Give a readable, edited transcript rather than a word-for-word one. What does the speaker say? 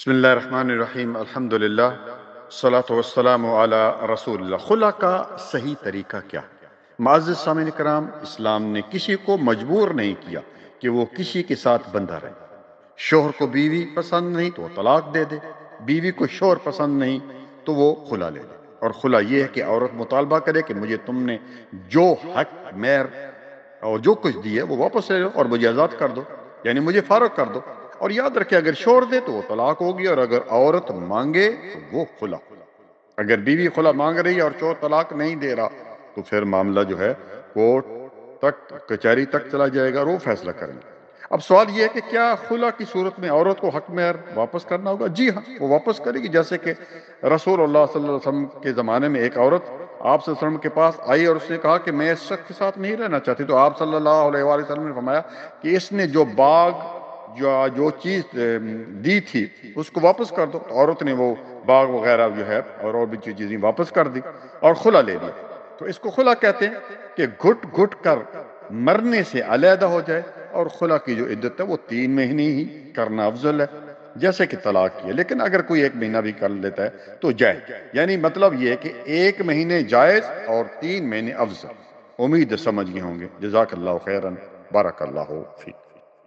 بسم اللہ الرحمن الرحیم، الحمدللہ الصلاۃ والسلام علی رسول اللہ۔ خلا کا صحیح طریقہ کیا؟ معزز سامعین کرام، اسلام نے کسی کو مجبور نہیں کیا کہ وہ کسی کے ساتھ بندھا رہے۔ شوہر کو بیوی پسند نہیں تو وہ طلاق دے دے، بیوی کو شوہر پسند نہیں تو وہ خلا لے لے۔ اور خلا یہ ہے کہ عورت مطالبہ کرے کہ مجھے تم نے جو حق مہر اور جو کچھ دی ہے وہ واپس لے لو اور مجھے آزاد کر دو، یعنی مجھے فارغ کر دو۔ اور یاد رکھے اگر شوہر دے تو وہ طلاق ہوگی، اور اگر عورت مانگے تو وہ خلا۔ اگر بیوی خلا مانگ رہی ہے اور شوہر طلاق نہیں دے رہا تو پھر معاملہ جو ہے کورٹ تک، کچہری تک چلا جائے گا اور وہ فیصلہ کریں گے۔ اب سوال یہ ہے کہ کیا خلا کی صورت میں عورت کو حق مہر واپس کرنا ہوگا؟ جی ہاں، وہ واپس کرے گی۔ جیسے کہ رسول اللہ صلی اللہ علیہ وسلم کے زمانے میں ایک عورت آپ صلی اللہ علیہ وسلم کے پاس آئی اور اس نے کہا کہ میں اس شخص کے ساتھ نہیں رہنا چاہتی، تو آپ صلی اللہ علیہ وآلہ وسلم نے فرمایا کہ اس نے جو باغ جو چیز دی تھی اس کو واپس کر دو۔ تو عورت نے وہ باغ وغیرہ جو ہے اور بھی چیزیں واپس کر دی اور خلا لے لیا۔ تو اس کو خلا کہتے ہیں کہ گھٹ گھٹ کر مرنے سے علیحدہ ہو جائے، اور خلا کی جو عدت ہے وہ 3 مہینے ہی کرنا افضل ہے جیسے کہ طلاق کی ہے۔ لیکن اگر کوئی 1 مہینہ بھی کر لیتا ہے تو جائز، یعنی مطلب یہ ہے کہ 1 مہینے جائز اور 3 مہینے افضل۔ امید سمجھ گئے ہوں گے۔ جزاک اللہ خیرن، بارک اللہ فیک۔